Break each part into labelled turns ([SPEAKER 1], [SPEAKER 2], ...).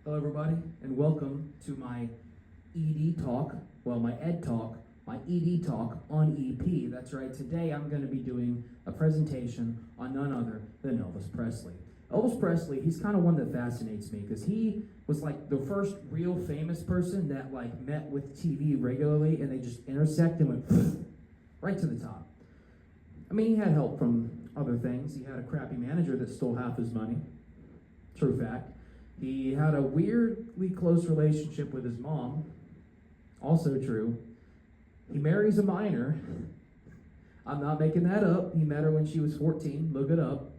[SPEAKER 1] Hello, everybody, and welcome to my ED talk. Well, my ED talk, my ED talk on EP. That's right. Today, I'm going to be doing a presentation on none other than Elvis Presley. Elvis Presley, he's kind of one that fascinates me because he was like the first real famous person that like met with TV regularly, and they just intersect and went right to the top. I mean, he had help from other things. He had a crappy manager that stole half his money. True fact. He had a weirdly close relationship with his mom. Also true. He marries a minor. I'm not making that up. He met her when she was 14. Look it up.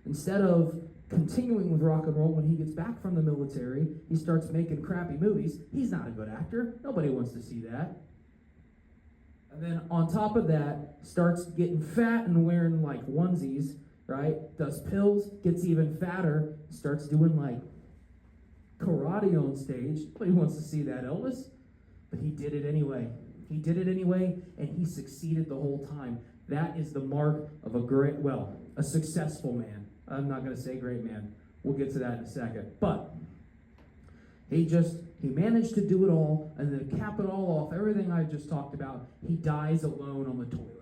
[SPEAKER 1] Instead of continuing with rock and roll, when he gets back from the military, he starts making crappy movies. He's not a good actor. Nobody wants to see that. And then on top of that, starts getting fat and wearing like onesies, right? Does pills, gets even fatter, starts doing like karate on stage. Nobody wants to see that, Elvis. But he did it anyway. He did it anyway, and he succeeded the whole time. That is the mark of a successful man. I'm not going to say great man. We'll get to that in a second. But he managed to do it all, and then to cap it all off, everything I just talked about, he dies alone on the toilet.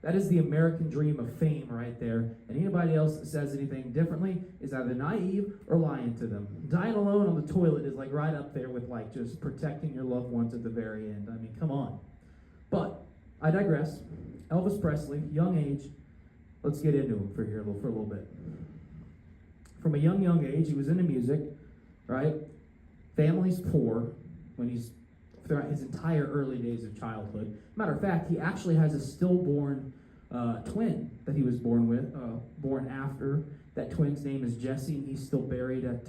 [SPEAKER 1] That is the American dream of fame right there. And anybody else that says anything differently is either naive or lying to them. Dying alone on the toilet is like right up there with like just protecting your loved ones at the very end. I mean, come on. But I digress. Elvis Presley, young age. Let's get into him for a little bit. From a young age, he was into music, right? Family's poor when he's throughout his entire early days of childhood. Matter of fact, he actually has a stillborn twin that he was born after. That twin's name is Jesse, and he's still buried at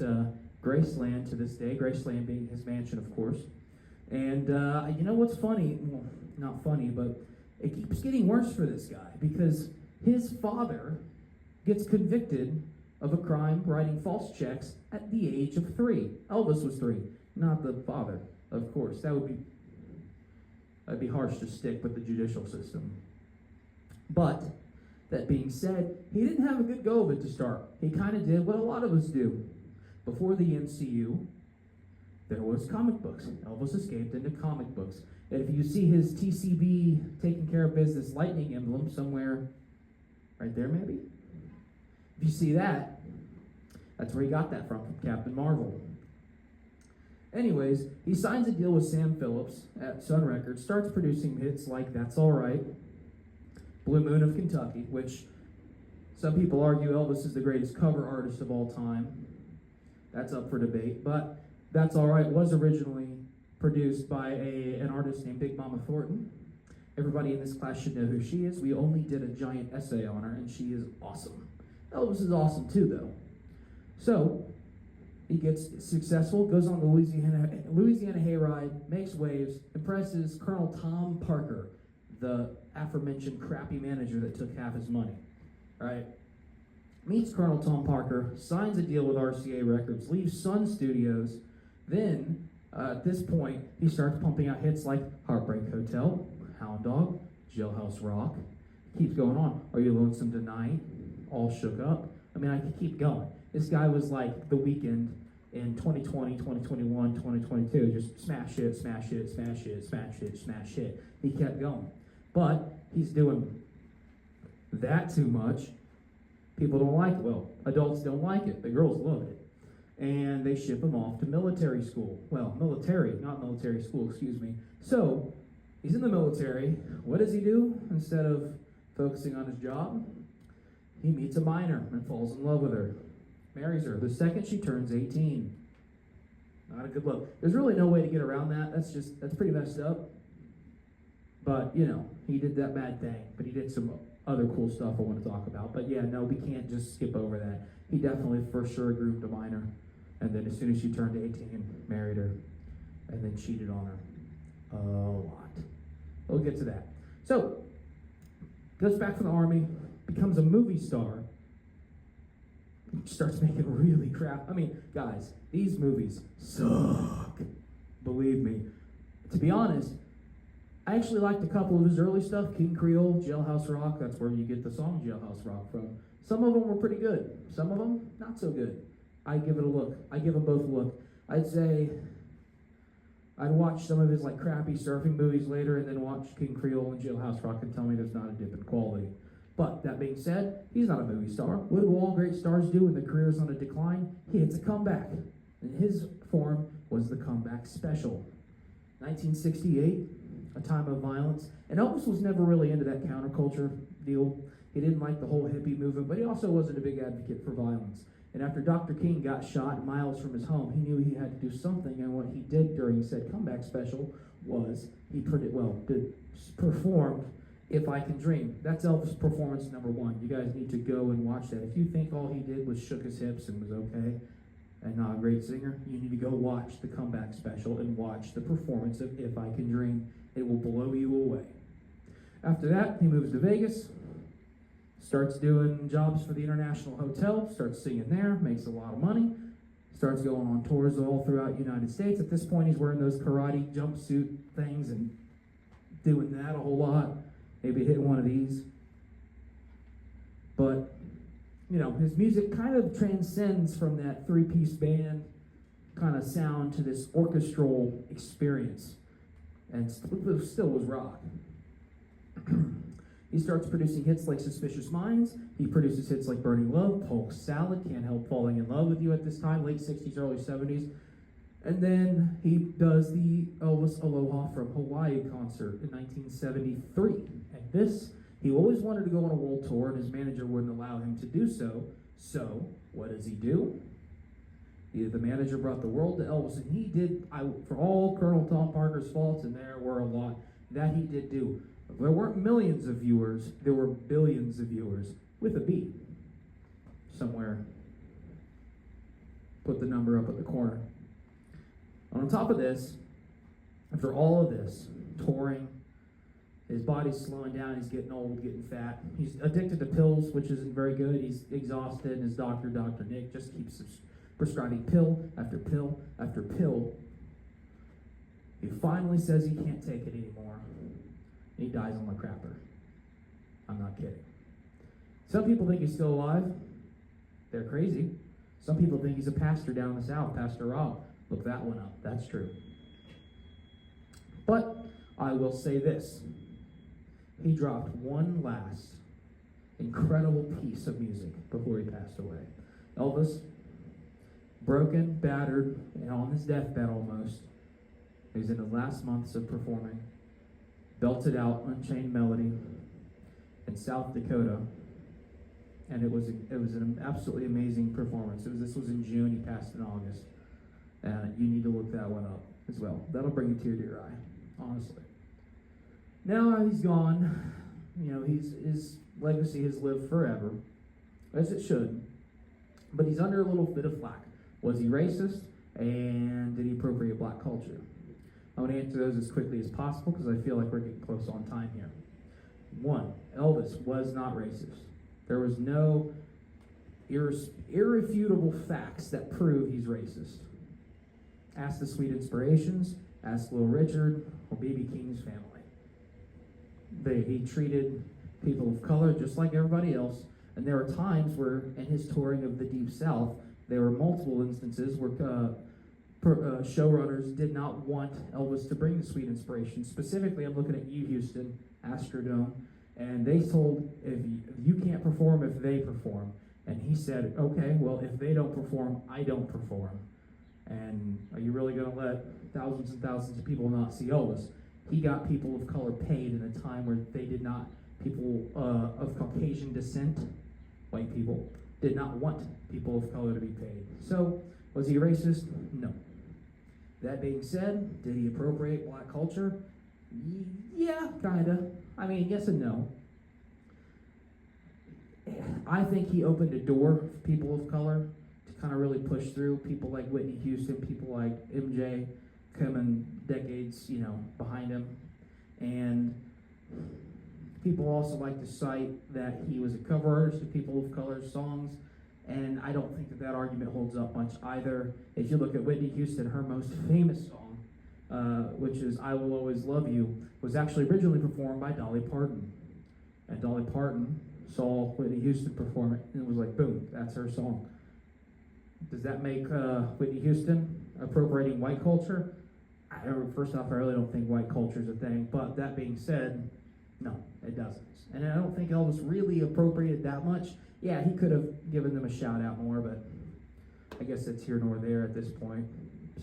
[SPEAKER 1] Graceland to this day, Graceland being his mansion, of course. And you know what's funny? Well, not funny, but it keeps getting worse for this guy because his father gets convicted of a crime writing false checks at the age of 3. Elvis was 3, not the father, of course. That'd be harsh to stick with the judicial system. But that being said, he didn't have a good go of it to start. He kind of did what a lot of us do. Before the MCU, there was comic books. Elvis escaped into comic books. And if you see his TCB taking care of business lightning emblem somewhere right there maybe, if you see that, that's where he got that from Captain Marvel. Anyways, he signs a deal with Sam Phillips at Sun Records, starts producing hits like That's All Right, Blue Moon of Kentucky, which some people argue Elvis is the greatest cover artist of all time. That's up for debate, but That's All Right was originally produced by an artist named Big Mama Thornton. Everybody in this class should know who she is. We only did a giant essay on her, and she is awesome. Elvis is awesome too, though. So, he gets successful, goes on the Louisiana hayride, makes waves, impresses Colonel Tom Parker, the aforementioned crappy manager that took half his money, right? Meets Colonel Tom Parker, signs a deal with RCA Records, leaves Sun Studios. Then, at this point, he starts pumping out hits like Heartbreak Hotel, Hound Dog, Jailhouse Rock. Keeps going on. Are You Lonesome Tonight? All Shook Up. I mean, I could keep going. This guy was like The Weeknd in 2020, 2021, 2022. Just smash hit, smash hit, smash hit, smash hit, smash hit. He kept going. But he's doing that too much. People don't like it. Well, adults don't like it. The girls love it. And they ship him off to military school. Well, not military school, excuse me. So, he's in the military. What does he do instead of focusing on his job? He meets a minor and falls in love with her. Marries her the second she turns 18. Not a good look. There's really no way to get around that. That's pretty messed up. But, you know, he did that bad thing. But he did some other cool stuff I want to talk about. But yeah, no, we can't just skip over that. He definitely for sure groomed a minor. And then as soon as she turned 18, married her. And then cheated on her. A lot. We'll get to that. So, goes back from the army, becomes a movie star, starts making really crap. I mean, guys, these movies suck. Believe me. To be honest, I actually liked a couple of his early stuff. King Creole, Jailhouse Rock, that's where you get the song Jailhouse Rock from. Some of them were pretty good. Some of them, not so good. I give it a look. I give them both a look. I'd say I'd watch some of his like crappy surfing movies later and then watch King Creole and Jailhouse Rock and tell me there's not a dip in quality. But that being said, he's not a movie star. What do all great stars do when their career is on a decline? He hits a comeback. And his form was the comeback special. 1968, a time of violence. And Elvis was never really into that counterculture deal. He didn't like the whole hippie movement, but he also wasn't a big advocate for violence. And after Dr. King got shot miles from his home, he knew he had to do something, and what he did during said comeback special was he performed If I Can Dream. That's Elvis' performance number one. You guys need to go and watch that. If you think all he did was shook his hips and was okay and not a great singer, you need to go watch the comeback special and watch the performance of If I Can Dream. It will blow you away. After that, he moves to Vegas, starts doing jobs for the International Hotel, starts singing there, makes a lot of money, starts going on tours all throughout the United States. At this point, he's wearing those karate jumpsuit things and doing that a whole lot, maybe hitting one of these. But, you know, his music kind of transcends from that three-piece band kind of sound to this orchestral experience, and still was rock. He starts producing hits like Suspicious Minds. He produces hits like Burning Love, Polk Salad, Can't Help Falling in Love with You at this time, late 60s, early 70s. And then he does the Elvis Aloha from Hawaii concert in 1973. And this, he always wanted to go on a world tour, and his manager wouldn't allow him to do so. So, what does he do? The manager brought the world to Elvis, and he did, for all Colonel Tom Parker's faults, and there were a lot, that he did do. There weren't millions of viewers, there were billions of viewers, with a B. Somewhere. Put the number up at the corner. And on top of this, after all of this, touring, his body's slowing down, he's getting old, getting fat. He's addicted to pills, which isn't very good. He's exhausted, and his doctor, Dr. Nick, just keeps prescribing pill after pill after pill. He finally says he can't take it anymore. He dies on the crapper. I'm not kidding. Some people think he's still alive. They're crazy. Some people think he's a pastor down in the South, Pastor Rob. Look that one up. That's true. But I will say this. He dropped one last incredible piece of music before he passed away. Elvis, broken, battered, and on his deathbed almost. He was in the last months of performing. Belted out Unchained Melody in South Dakota, and it was an absolutely amazing performance. This was in June. He passed in August, and you need to look that one up as well. That'll bring a tear to your eye, honestly. Now he's gone. You know, his legacy has lived forever, as it should. But he's under a little bit of flack. Was he racist? And did he appropriate black culture? I want to answer those as quickly as possible because I feel like we're getting close on time here. 1, Elvis was not racist. There was no irrefutable facts that prove he's racist. Ask the Sweet Inspirations, ask Little Richard, or B.B. King's family. He treated people of color just like everybody else, and there were times where, in his touring of the Deep South, there were multiple instances where showrunners did not want Elvis to bring the Sweet Inspiration. Specifically, I'm looking at you, Houston, Astrodome, and they told, if you can't perform if they perform. And he said, okay, well, if they don't perform, I don't perform. And are you really going to let thousands and thousands of people not see Elvis? He got people of color paid in a time where they did not, people of Caucasian descent, white people, did not want people of color to be paid. So, was he racist? No. That being said, did he appropriate black culture? Yeah, kinda. I mean, yes and no. I think he opened a door for people of color to kind of really push through. People like Whitney Houston, people like MJ, coming decades, behind him. And people also like to cite that he was a cover artist of people of color songs. And I don't think that argument holds up much either. If you look at Whitney Houston, her most famous song, which is I Will Always Love You, was actually originally performed by Dolly Parton. And Dolly Parton saw Whitney Houston perform it, and it was like, boom, that's her song. Does that make Whitney Houston appropriating white culture? First off, I really don't think white culture is a thing, but that being said, no, it doesn't. And I don't think Elvis really appropriated that much. Yeah, he could have given them a shout out more, but I guess it's here nor there at this point.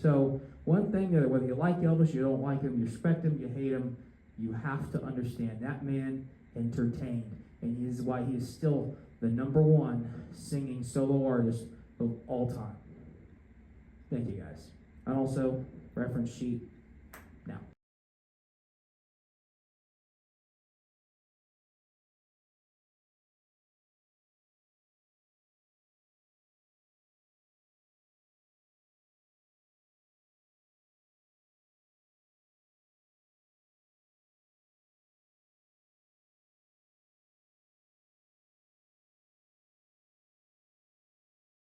[SPEAKER 1] So one thing that whether you like Elvis, you don't like him, you respect him, you hate him, you have to understand that man entertained. And he is why he is still the #1 singing solo artist of all time. Thank you guys. And also, reference sheet